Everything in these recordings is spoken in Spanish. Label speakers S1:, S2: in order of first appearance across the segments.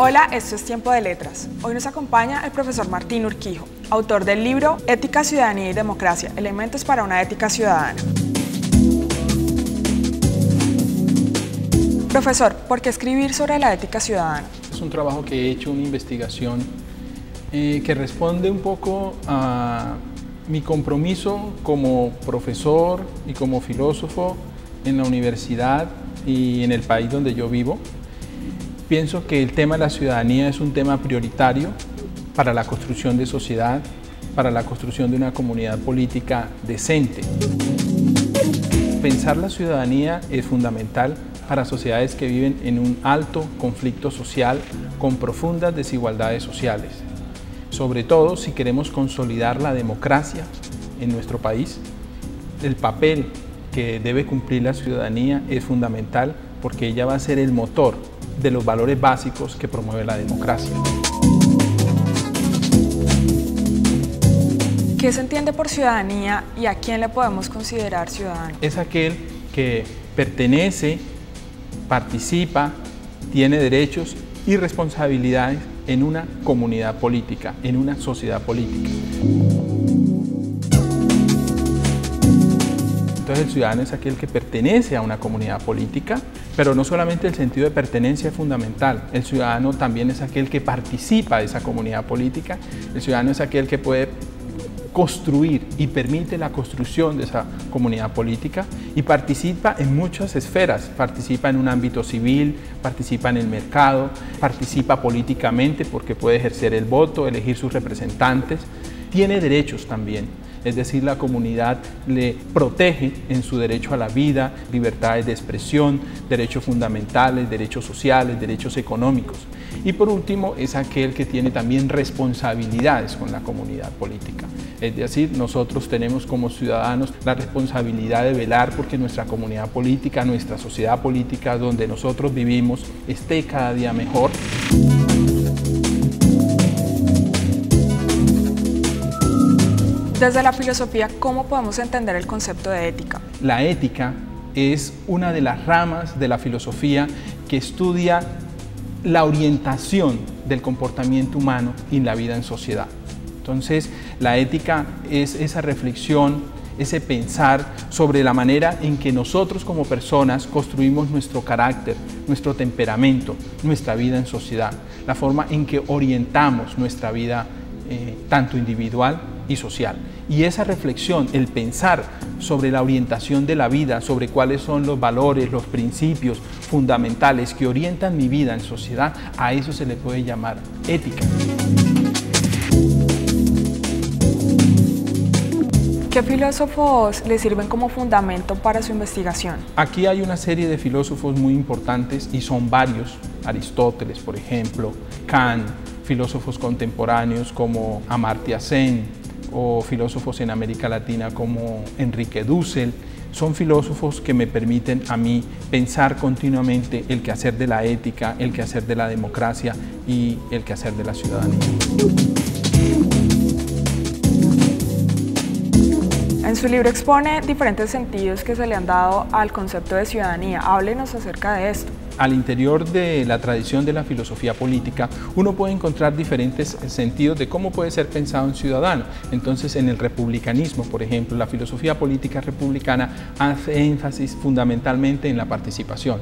S1: Hola, esto es Tiempo de Letras. Hoy nos acompaña el profesor Martín Urquijo, autor del libro Ética, Ciudadanía y Democracia, elementos para una ética ciudadana. Profesor, ¿por qué escribir sobre la ética ciudadana?
S2: Es un trabajo que he hecho, una investigación que responde un poco a mi compromiso como profesor y como filósofo en la universidad y en el país donde yo vivo. Pienso que el tema de la ciudadanía es un tema prioritario para la construcción de sociedad, para la construcción de una comunidad política decente. Pensar la ciudadanía es fundamental para sociedades que viven en un alto conflicto social con profundas desigualdades sociales. Sobre todo si queremos consolidar la democracia en nuestro país, el papel que debe cumplir la ciudadanía es fundamental porque ella va a ser el motor de los valores básicos que promueve la democracia.
S1: ¿Qué se entiende por ciudadanía y a quién le podemos considerar ciudadano?
S2: Es aquel que pertenece, participa, tiene derechos y responsabilidades en una comunidad política, en una sociedad política. Entonces el ciudadano es aquel que pertenece a una comunidad política, pero no solamente el sentido de pertenencia es fundamental, el ciudadano también es aquel que participa de esa comunidad política, el ciudadano es aquel que puede construir y permite la construcción de esa comunidad política y participa en muchas esferas, participa en un ámbito civil, participa en el mercado, participa políticamente porque puede ejercer el voto, elegir sus representantes, tiene derechos también. Es decir, la comunidad le protege en su derecho a la vida, libertades de expresión, derechos fundamentales, derechos sociales, derechos económicos. Y por último, es aquel que tiene también responsabilidades con la comunidad política. Es decir, nosotros tenemos como ciudadanos la responsabilidad de velar porque nuestra comunidad política, nuestra sociedad política donde nosotros vivimos, esté cada día mejor.
S1: Desde la filosofía, ¿cómo podemos entender el concepto de ética?
S2: La ética es una de las ramas de la filosofía que estudia la orientación del comportamiento humano y la vida en sociedad. Entonces, la ética es esa reflexión, ese pensar sobre la manera en que nosotros como personas construimos nuestro carácter, nuestro temperamento, nuestra vida en sociedad, la forma en que orientamos nuestra vida tanto individual y social. Y esa reflexión, el pensar sobre la orientación de la vida, sobre cuáles son los valores, los principios fundamentales que orientan mi vida en sociedad, a eso se le puede llamar ética.
S1: ¿Qué filósofos le sirven como fundamento para su investigación?
S2: Aquí hay una serie de filósofos muy importantes y son varios. Aristóteles, por ejemplo, Kant, filósofos contemporáneos como Amartya Sen o filósofos en América Latina como Enrique Dussel. Son filósofos que me permiten a mí pensar continuamente el quehacer de la ética, el quehacer de la democracia y el quehacer de la ciudadanía.
S1: En su libro expone diferentes sentidos que se le han dado al concepto de ciudadanía. Háblenos acerca de esto.
S2: Al interior de la tradición de la filosofía política, uno puede encontrar diferentes sentidos de cómo puede ser pensado un ciudadano. Entonces, en el republicanismo, por ejemplo, la filosofía política republicana hace énfasis fundamentalmente en la participación.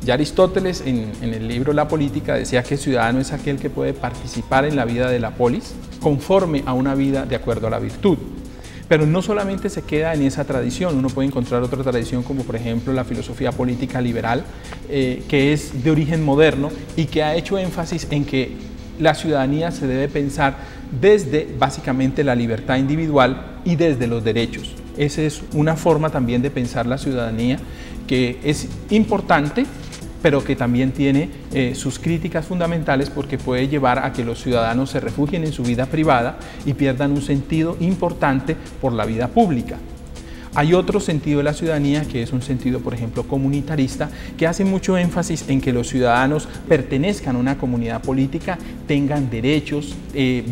S2: Ya Aristóteles, en el libro La Política, decía que el ciudadano es aquel que puede participar en la vida de la polis conforme a una vida de acuerdo a la virtud. Pero no solamente se queda en esa tradición, uno puede encontrar otra tradición como por ejemplo la filosofía política liberal, que es de origen moderno y que ha hecho énfasis en que la ciudadanía se debe pensar desde básicamente la libertad individual y desde los derechos. Esa es una forma también de pensar la ciudadanía que es importante, pero que también tiene sus críticas fundamentales porque puede llevar a que los ciudadanos se refugien en su vida privada y pierdan un sentido importante por la vida pública. Hay otro sentido de la ciudadanía que es un sentido, por ejemplo, comunitarista, que hace mucho énfasis en que los ciudadanos pertenezcan a una comunidad política, tengan derechos,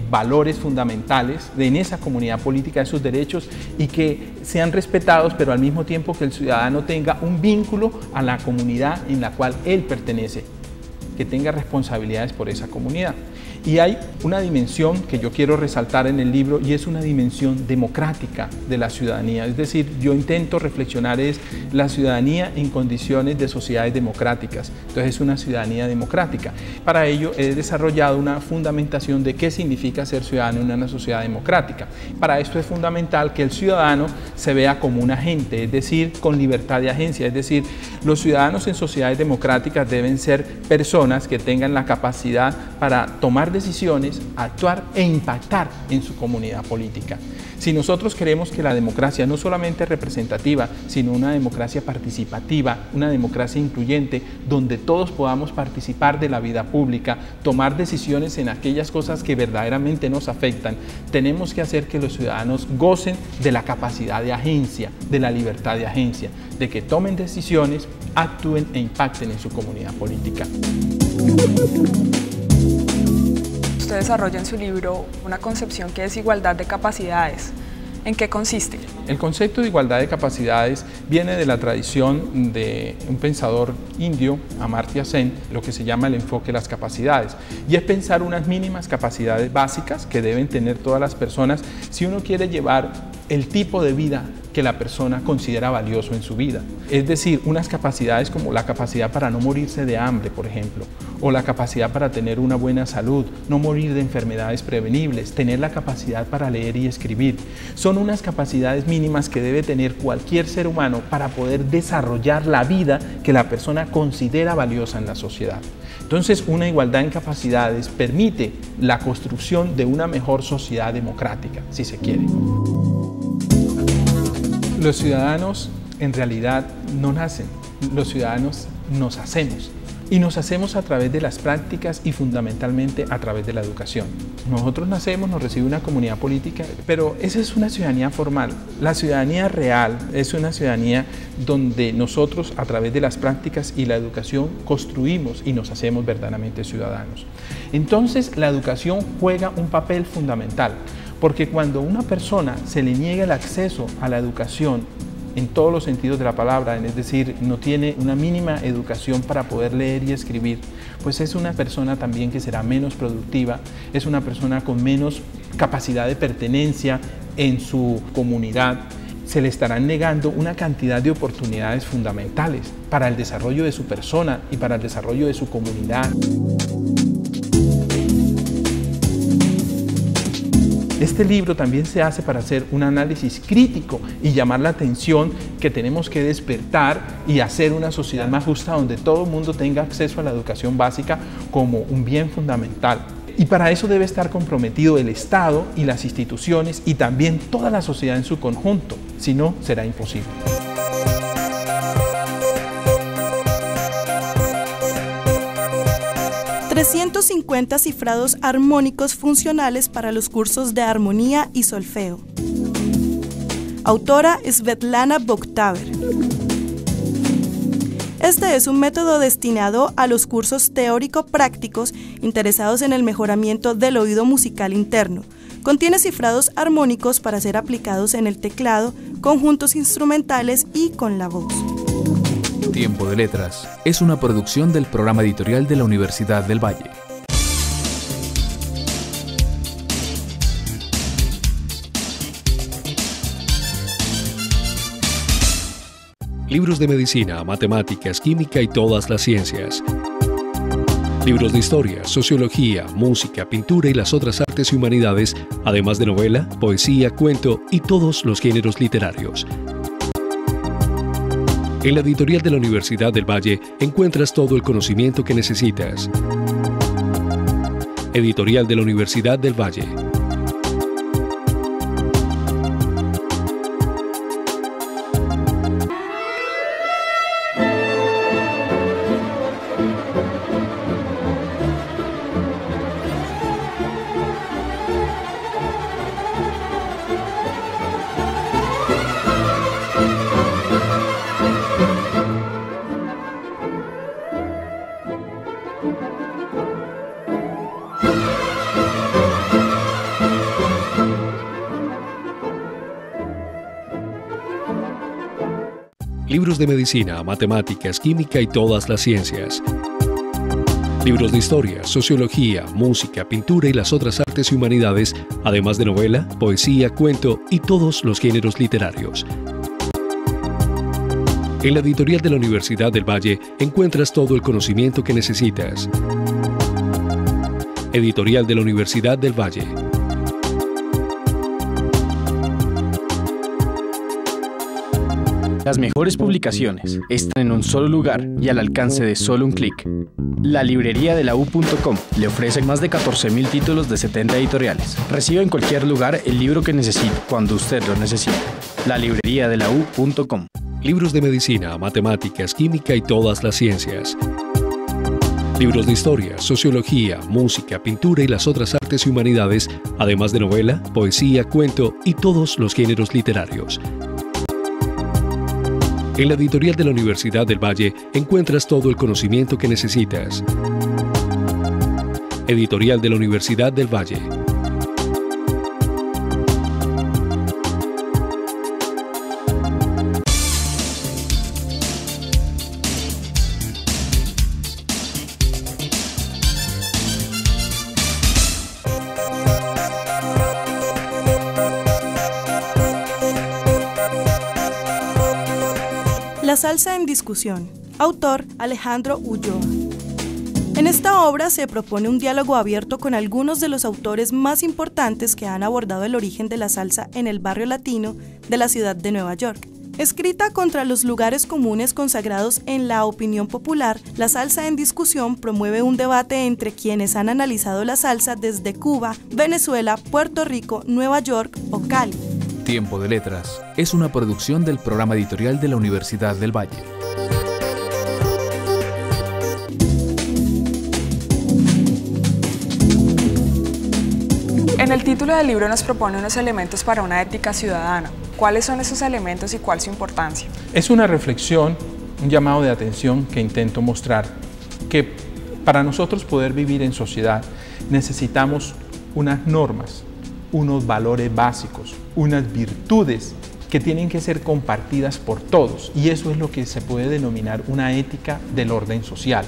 S2: valores fundamentales en esa comunidad política, esos derechos, y que sean respetados, pero al mismo tiempo que el ciudadano tenga un vínculo a la comunidad en la cual él pertenece. que tenga responsabilidades por esa comunidad. Y hay una dimensión que yo quiero resaltar en el libro y es una dimensión democrática de la ciudadanía. Es decir, yo intento reflexionar es la ciudadanía en condiciones de sociedades democráticas. Entonces es una ciudadanía democrática. Para ello he desarrollado una fundamentación de qué significa ser ciudadano en una sociedad democrática. Para esto es fundamental que el ciudadano se vea como un agente, es decir, con libertad de agencia. Es decir, los ciudadanos en sociedades democráticas deben ser personas que tengan la capacidad para tomar decisiones, actuar e impactar en su comunidad política. Si nosotros queremos que la democracia no solamente es representativa, sino una democracia participativa, una democracia incluyente, donde todos podamos participar de la vida pública, tomar decisiones en aquellas cosas que verdaderamente nos afectan, tenemos que hacer que los ciudadanos gocen de la capacidad de agencia, de la libertad de agencia, de que tomen decisiones, actúen e impacten en su comunidad política.
S1: Usted desarrolla en su libro una concepción que es igualdad de capacidades. ¿En qué consiste?
S2: El concepto de igualdad de capacidades viene de la tradición de un pensador indio, Amartya Sen, lo que se llama el enfoque de las capacidades, y es pensar unas mínimas capacidades básicas que deben tener todas las personas si uno quiere llevar el tipo de vida que la persona considera valioso en su vida. Es decir, unas capacidades como la capacidad para no morirse de hambre, por ejemplo, o la capacidad para tener una buena salud, no morir de enfermedades prevenibles, tener la capacidad para leer y escribir. Son unas capacidades mínimas que debe tener cualquier ser humano para poder desarrollar la vida que la persona considera valiosa en la sociedad. Entonces, una igualdad en capacidades permite la construcción de una mejor sociedad democrática, si se quiere. Los ciudadanos en realidad no nacen, los ciudadanos nos hacemos. Y nos hacemos a través de las prácticas y fundamentalmente a través de la educación. Nosotros nacemos, nos recibe una comunidad política, pero esa es una ciudadanía formal. La ciudadanía real es una ciudadanía donde nosotros a través de las prácticas y la educación construimos y nos hacemos verdaderamente ciudadanos. Entonces la educación juega un papel fundamental, porque cuando a una persona se le niega el acceso a la educación, en todos los sentidos de la palabra, es decir, no tiene una mínima educación para poder leer y escribir, pues es una persona también que será menos productiva, es una persona con menos capacidad de pertenencia en su comunidad. Se le estarán negando una cantidad de oportunidades fundamentales para el desarrollo de su persona y para el desarrollo de su comunidad. Este libro también se hace para hacer un análisis crítico y llamar la atención que tenemos que despertar y hacer una sociedad más justa donde todo el mundo tenga acceso a la educación básica como un bien fundamental. Y para eso debe estar comprometido el Estado y las instituciones y también toda la sociedad en su conjunto, si no, será imposible.
S3: ...350 cifrados armónicos funcionales para los cursos de armonía y solfeo. Autora Svetlana Bogtaver. Este es un método destinado a los cursos teórico-prácticos interesados en el mejoramiento del oído musical interno. Contiene cifrados armónicos para ser aplicados en el teclado, conjuntos instrumentales y con la voz.
S4: Tiempo de Letras es una producción del programa editorial de la Universidad del Valle. Libros de medicina, matemáticas, química y todas las ciencias. Libros de historia, sociología, música, pintura y las otras artes y humanidades, además de novela, poesía, cuento y todos los géneros literarios. En la editorial de la Universidad del Valle encuentras todo el conocimiento que necesitas. Editorial de la Universidad del Valle. Libros de medicina, matemáticas, química y todas las ciencias. Libros de historia, sociología, música, pintura y las otras artes y humanidades, además de novela, poesía, cuento y todos los géneros literarios. En la editorial de la Universidad del Valle encuentras todo el conocimiento que necesitas. Editorial de la Universidad del Valle.
S5: Las mejores publicaciones están en un solo lugar y al alcance de solo un clic. La librería de la U.com le ofrece más de 14.000 títulos de 70 editoriales. Recibe en cualquier lugar el libro que necesite, cuando usted lo necesite. La librería de la U.com.
S4: Libros de medicina, matemáticas, química y todas las ciencias. Libros de historia, sociología, música, pintura y las otras artes y humanidades, además de novela, poesía, cuento y todos los géneros literarios. En la editorial de la Universidad del Valle encuentras todo el conocimiento que necesitas. Editorial de la Universidad del Valle.
S3: La salsa en discusión. Autor Alejandro Ulloa. En esta obra se propone un diálogo abierto con algunos de los autores más importantes que han abordado el origen de la salsa en el barrio latino de la ciudad de Nueva York. Escrita contra los lugares comunes consagrados en la opinión popular, La salsa en discusión promueve un debate entre quienes han analizado la salsa desde Cuba, Venezuela, Puerto Rico, Nueva York o Cali.
S6: Tiempo de Letras es una producción del programa editorial de la Universidad del Valle.
S1: En el título del libro nos propone unos elementos para una ética ciudadana. ¿Cuáles son esos elementos y cuál su importancia?
S2: Es una reflexión, un llamado de atención que intento mostrar, que para nosotros poder vivir en sociedad necesitamos unas normas, unos valores básicos, unas virtudes que tienen que ser compartidas por todos, y eso es lo que se puede denominar una ética del orden social.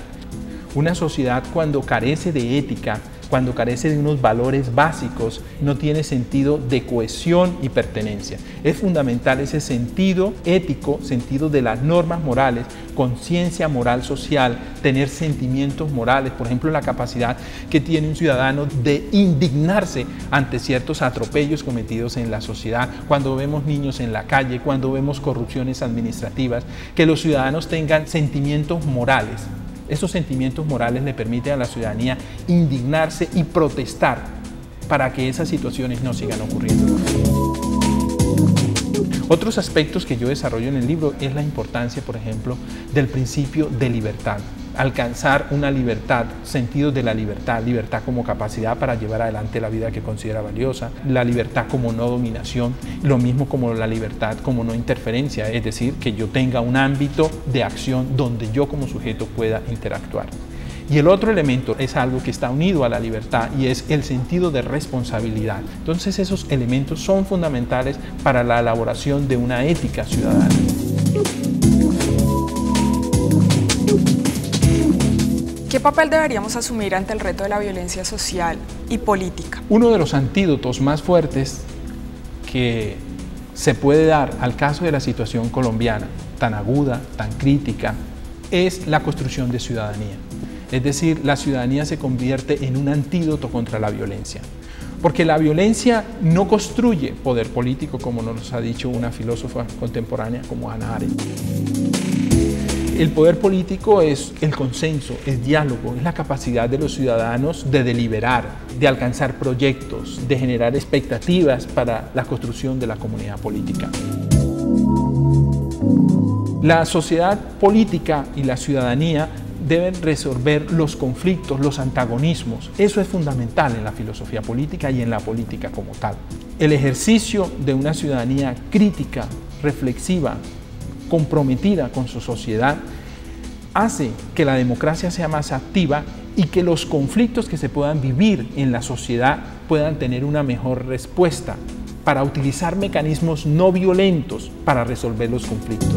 S2: Una sociedad cuando carece de ética, cuando carece de unos valores básicos, no tiene sentido de cohesión y pertenencia. Es fundamental ese sentido ético, sentido de las normas morales, conciencia moral social, tener sentimientos morales, por ejemplo, la capacidad que tiene un ciudadano de indignarse ante ciertos atropellos cometidos en la sociedad, cuando vemos niños en la calle, cuando vemos corrupciones administrativas, que los ciudadanos tengan sentimientos morales. Esos sentimientos morales le permiten a la ciudadanía indignarse y protestar para que esas situaciones no sigan ocurriendo. Otros aspectos que yo desarrollo en el libro es la importancia, por ejemplo, del principio de libertad. Alcanzar una libertad, sentido de la libertad, libertad como capacidad para llevar adelante la vida que considera valiosa, la libertad como no dominación, lo mismo como la libertad como no interferencia, es decir, que yo tenga un ámbito de acción donde yo como sujeto pueda interactuar. Y el otro elemento es algo que está unido a la libertad y es el sentido de responsabilidad. Entonces esos elementos son fundamentales para la elaboración de una ética ciudadana.
S1: ¿Qué papel deberíamos asumir ante el reto de la violencia social y política?
S2: Uno de los antídotos más fuertes que se puede dar al caso de la situación colombiana, tan aguda, tan crítica, es la construcción de ciudadanía. Es decir, la ciudadanía se convierte en un antídoto contra la violencia. Porque la violencia no construye poder político, como nos ha dicho una filósofa contemporánea como Hannah Arendt. El poder político es el consenso, el diálogo, es la capacidad de los ciudadanos de deliberar, de alcanzar proyectos, de generar expectativas para la construcción de la comunidad política. La sociedad política y la ciudadanía deben resolver los conflictos, los antagonismos. Eso es fundamental en la filosofía política y en la política como tal. El ejercicio de una ciudadanía crítica, reflexiva, comprometida con su sociedad, hace que la democracia sea más activa y que los conflictos que se puedan vivir en la sociedad puedan tener una mejor respuesta para utilizar mecanismos no violentos para resolver los conflictos.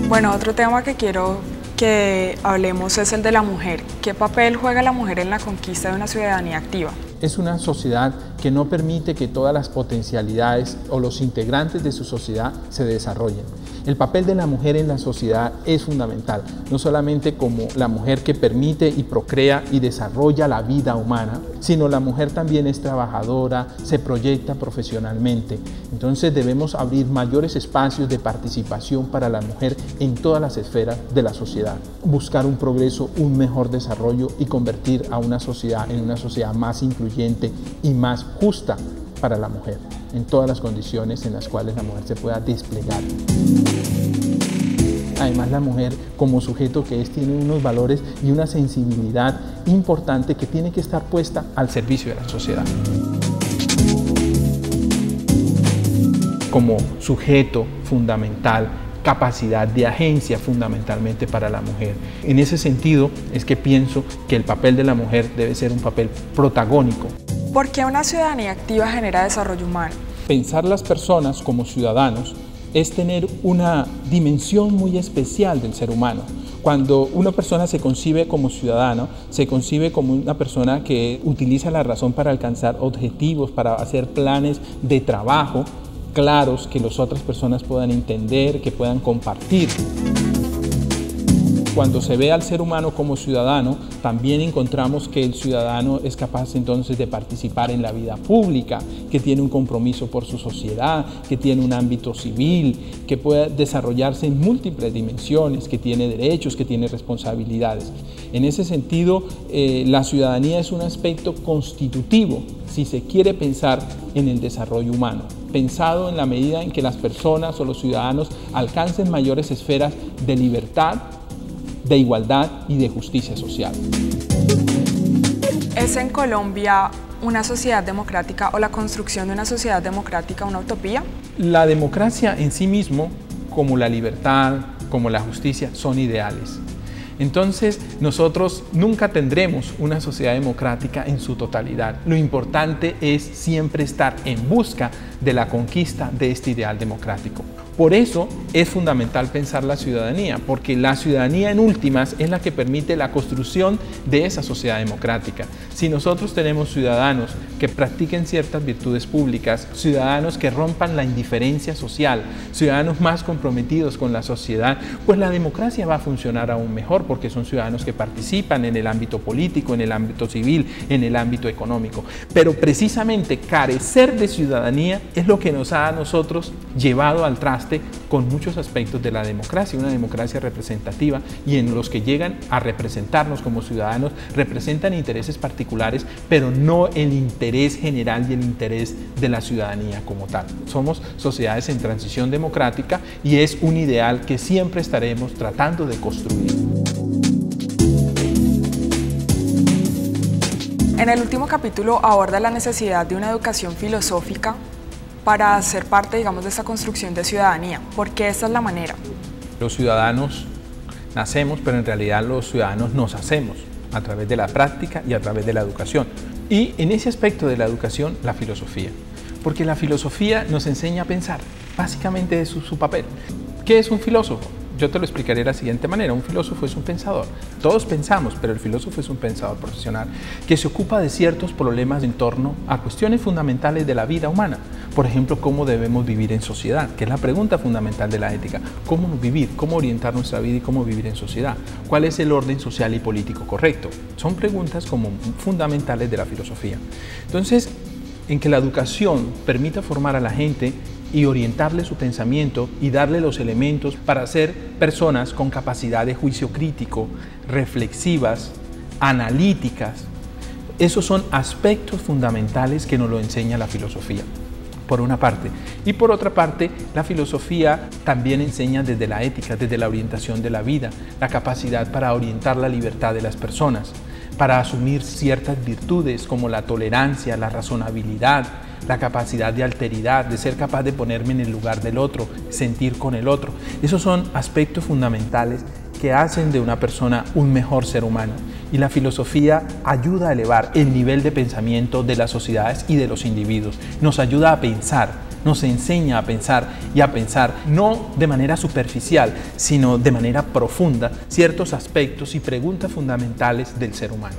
S1: Bueno, otro tema que quiero que hablemos es el de la mujer. ¿Qué papel juega la mujer en la conquista de una ciudadanía activa?
S2: Es una sociedad que no permite que todas las potencialidades o los integrantes de su sociedad se desarrollen. El papel de la mujer en la sociedad es fundamental, no solamente como la mujer que permite y procrea y desarrolla la vida humana, sino la mujer también es trabajadora, se proyecta profesionalmente. Entonces debemos abrir mayores espacios de participación para la mujer en todas las esferas de la sociedad, buscar un progreso, un mejor desarrollo y convertir a una sociedad en una sociedad más incluyente y más justa para la mujer, en todas las condiciones en las cuales la mujer se pueda desplegar. Además, la mujer como sujeto que es tiene unos valores y una sensibilidad importante que tiene que estar puesta al servicio de la sociedad. Como sujeto fundamental, capacidad de agencia fundamentalmente para la mujer. En ese sentido es que pienso que el papel de la mujer debe ser un papel protagónico.
S1: ¿Por qué una ciudadanía activa genera desarrollo humano?
S2: Pensar las personas como ciudadanos es tener una dimensión muy especial del ser humano. Cuando una persona se concibe como ciudadano, se concibe como una persona que utiliza la razón para alcanzar objetivos, para hacer planes de trabajo claros que las otras personas puedan entender, que puedan compartir. Cuando se ve al ser humano como ciudadano, también encontramos que el ciudadano es capaz entonces de participar en la vida pública, que tiene un compromiso por su sociedad, que tiene un ámbito civil, que puede desarrollarse en múltiples dimensiones, que tiene derechos, que tiene responsabilidades. En ese sentido, la ciudadanía es un aspecto constitutivo, si se quiere pensar en el desarrollo humano, pensado en la medida en que las personas o los ciudadanos alcancen mayores esferas de libertad, de igualdad y de justicia social.
S1: ¿Es en Colombia una sociedad democrática o la construcción de una sociedad democrática una utopía?
S2: La democracia en sí mismo, como la libertad, como la justicia, son ideales. Entonces, nosotros nunca tendremos una sociedad democrática en su totalidad. Lo importante es siempre estar en busca de la conquista de este ideal democrático. Por eso es fundamental pensar la ciudadanía, porque la ciudadanía en últimas es la que permite la construcción de esa sociedad democrática. Si nosotros tenemos ciudadanos que practiquen ciertas virtudes públicas, ciudadanos que rompan la indiferencia social, ciudadanos más comprometidos con la sociedad, pues la democracia va a funcionar aún mejor, porque son ciudadanos que participan en el ámbito político, en el ámbito civil, en el ámbito económico. Pero precisamente carecer de ciudadanía es lo que nos ha a nosotros llevado al traste con muchos aspectos de la democracia, una democracia representativa, y en los que llegan a representarnos como ciudadanos representan intereses particulares, pero no el interés general y el interés de la ciudadanía como tal. Somos sociedades en transición democrática y es un ideal que siempre estaremos tratando de construir.
S1: En el último capítulo aborda la necesidad de una educación filosófica para ser parte, digamos, de esta construcción de ciudadanía. ¿Por qué esta es la manera?
S2: Los ciudadanos nacemos, pero en realidad los ciudadanos nos hacemos a través de la práctica y a través de la educación. Y en ese aspecto de la educación, la filosofía. Porque la filosofía nos enseña a pensar, básicamente es su papel. ¿Qué es un filósofo? Yo te lo explicaré de la siguiente manera. Un filósofo es un pensador. Todos pensamos, pero el filósofo es un pensador profesional que se ocupa de ciertos problemas en torno a cuestiones fundamentales de la vida humana. Por ejemplo, cómo debemos vivir en sociedad, que es la pregunta fundamental de la ética. Cómo vivir, cómo orientar nuestra vida y cómo vivir en sociedad. ¿Cuál es el orden social y político correcto? Son preguntas como fundamentales de la filosofía. Entonces, en que la educación permita formar a la gente y orientarle su pensamiento y darle los elementos para ser personas con capacidad de juicio crítico, reflexivas, analíticas. Esos son aspectos fundamentales que nos lo enseña la filosofía, por una parte. Y por otra parte, la filosofía también enseña desde la ética, desde la orientación de la vida, la capacidad para orientar la libertad de las personas, para asumir ciertas virtudes como la tolerancia, la razonabilidad, la capacidad de alteridad, de ser capaz de ponerme en el lugar del otro, sentir con el otro. Esos son aspectos fundamentales que hacen de una persona un mejor ser humano. Y la filosofía ayuda a elevar el nivel de pensamiento de las sociedades y de los individuos. Nos ayuda a pensar nos enseña a pensar y a pensar no de manera superficial, sino de manera profunda ciertos aspectos y preguntas fundamentales del ser humano.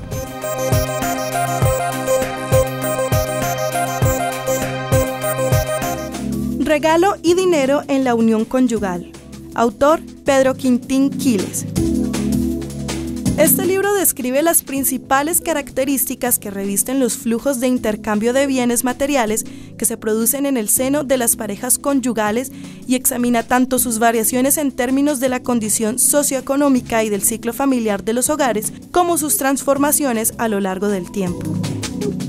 S3: Regalo y dinero en la unión conyugal. Autor Pedro Quintín Quiles. Este libro describe las principales características que revisten los flujos de intercambio de bienes materiales que se producen en el seno de las parejas conyugales y examina tanto sus variaciones en términos de la condición socioeconómica y del ciclo familiar de los hogares, como sus transformaciones a lo largo del tiempo.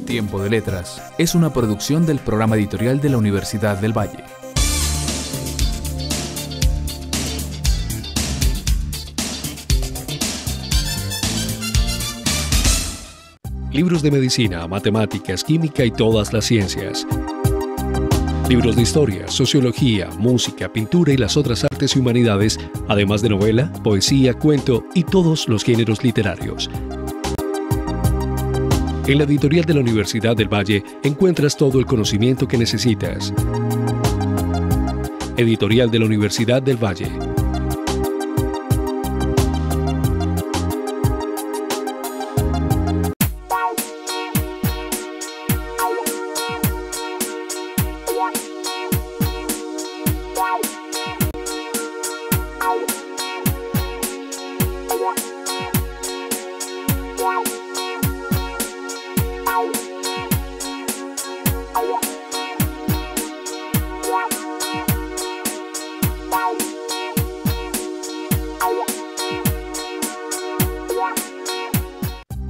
S6: Tiempo de Letras es una producción del programa editorial de la Universidad del Valle.
S4: Libros de medicina, matemáticas, química y todas las ciencias. Libros de historia, sociología, música, pintura y las otras artes y humanidades, además de novela, poesía, cuento y todos los géneros literarios. En la editorial de la Universidad del Valle encuentras todo el conocimiento que necesitas. Editorial de la Universidad del Valle.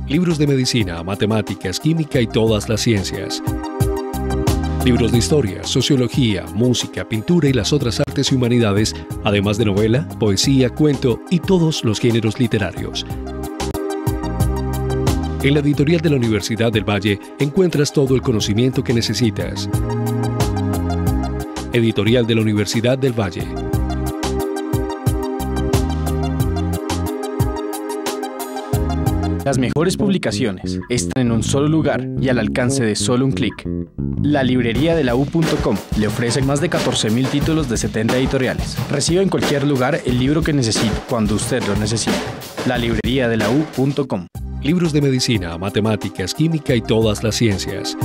S4: Libros de medicina, matemáticas, química y todas las ciencias. Libros de historia, sociología, música, pintura y las otras artes y humanidades, además de novela, poesía, cuento y todos los géneros literarios. En la editorial de la Universidad del Valle encuentras todo el conocimiento que necesitas. Editorial de la Universidad del Valle.
S5: Las mejores publicaciones están en un solo lugar y al alcance de solo un clic. La librería de la U.com le ofrece más de 14.000 títulos de 70 editoriales. Reciba en cualquier lugar el libro que necesite, cuando usted lo necesite. La librería de la U.com.
S4: Libros de medicina, matemáticas, química y todas las ciencias.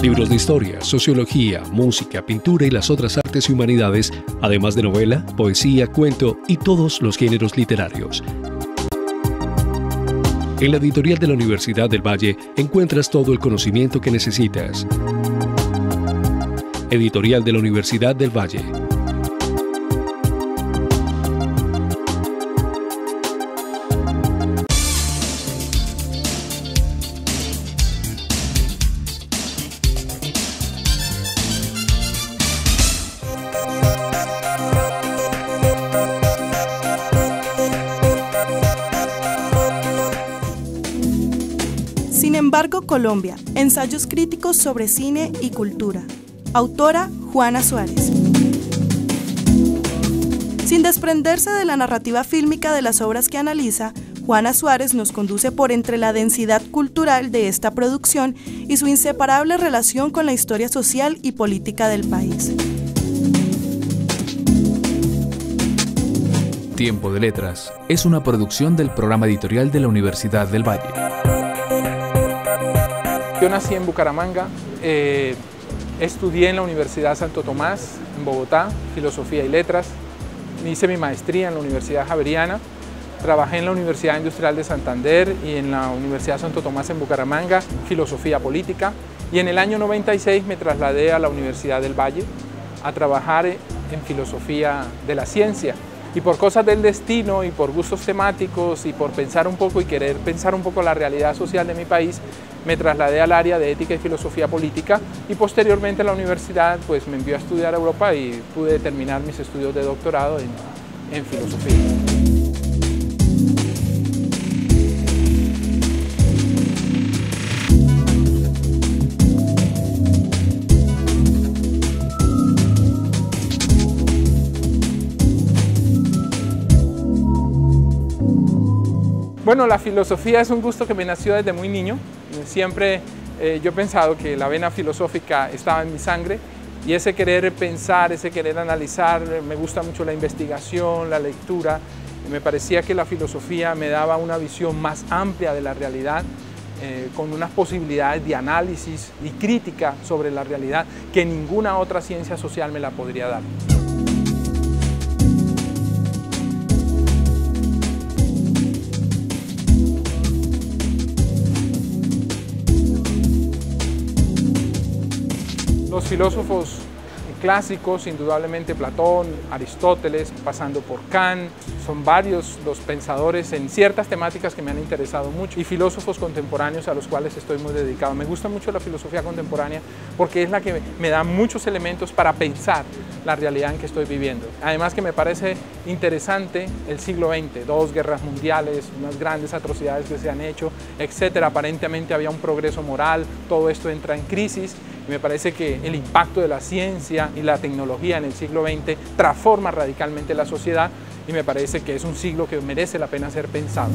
S4: Libros de historia, sociología, música, pintura y las otras artes y humanidades, además de novela, poesía, cuento y todos los géneros literarios. En la editorial de la Universidad del Valle encuentras todo el conocimiento que necesitas. Editorial de la Universidad del Valle.
S3: Sin embargo, Colombia, ensayos críticos sobre cine y cultura. Autora Juana Suárez. Sin desprenderse de la narrativa fílmica de las obras que analiza, Juana Suárez nos conduce por entre la densidad cultural de esta producción y su inseparable relación con la historia social y política del país.
S6: Tiempo de Letras es una producción del programa editorial de la Universidad del Valle.
S2: Yo nací en Bucaramanga, estudié en la Universidad Santo Tomás, en Bogotá, Filosofía y Letras. Hice mi maestría en la Universidad Javeriana, trabajé en la Universidad Industrial de Santander y en la Universidad Santo Tomás en Bucaramanga, Filosofía Política. Y en el año 96 me trasladé a la Universidad del Valle a trabajar en Filosofía de la Ciencia. Y por cosas del destino y por gustos temáticos y por pensar un poco y querer pensar un poco la realidad social de mi país, me trasladé al área de Ética y Filosofía Política y posteriormente la universidad pues, me envió a estudiar a Europa y pude terminar mis estudios de doctorado en Filosofía. Bueno, la filosofía es un gusto que me nació desde muy niño. Siempre yo he pensado que la vena filosófica estaba en mi sangre Y ese querer pensar, ese querer analizar, me gusta mucho la investigación, la lectura. Me parecía que la filosofía me daba una visión más amplia de la realidad, con unas posibilidades de análisis y crítica sobre la realidad que ninguna otra ciencia social me la podría dar. Los filósofos clásicos, indudablemente Platón, Aristóteles, pasando por Kant, son varios los pensadores en ciertas temáticas que me han interesado mucho, y filósofos contemporáneos a los cuales estoy muy dedicado. Me gusta mucho la filosofía contemporánea porque es la que me da muchos elementos para pensar la realidad en que estoy viviendo. Además que me parece interesante el siglo XX, 2 guerras mundiales, unas grandes atrocidades que se han hecho, etcétera. Aparentemente había un progreso moral, todo esto entra en crisis. Me parece que el impacto de la ciencia y la tecnología en el siglo XX transforma radicalmente la sociedad y me parece que es un siglo que merece la pena ser pensado.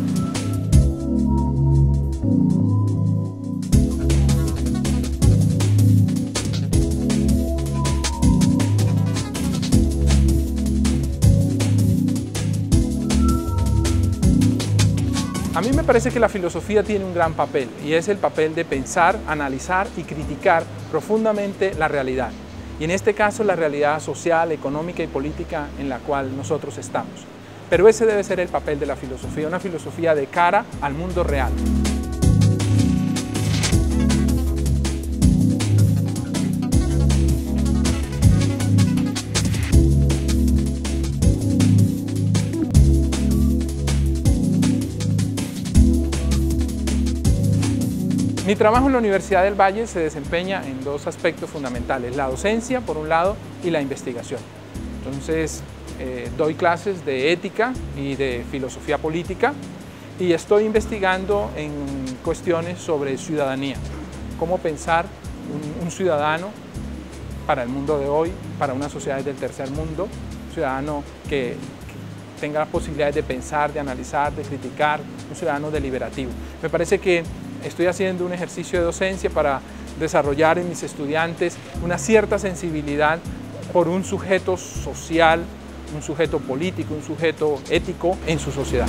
S2: A mí me parece que la filosofía tiene un gran papel y es el papel de pensar, analizar y criticar profundamente la realidad. Y en este caso la realidad social, económica y política en la cual nosotros estamos. Pero ese debe ser el papel de la filosofía, una filosofía de cara al mundo real. Mi trabajo en la Universidad del Valle se desempeña en 2 aspectos fundamentales, la docencia por un lado y la investigación. Entonces doy clases de ética y de filosofía política y estoy investigando en cuestiones sobre ciudadanía, cómo pensar un ciudadano para el mundo de hoy, para una sociedad del tercer mundo, un ciudadano que tenga las posibilidades de pensar, de analizar, de criticar, un ciudadano deliberativo. Me parece que estoy haciendo un ejercicio de docencia para desarrollar en mis estudiantes una cierta sensibilidad por un sujeto social, un sujeto político, un sujeto ético en su sociedad.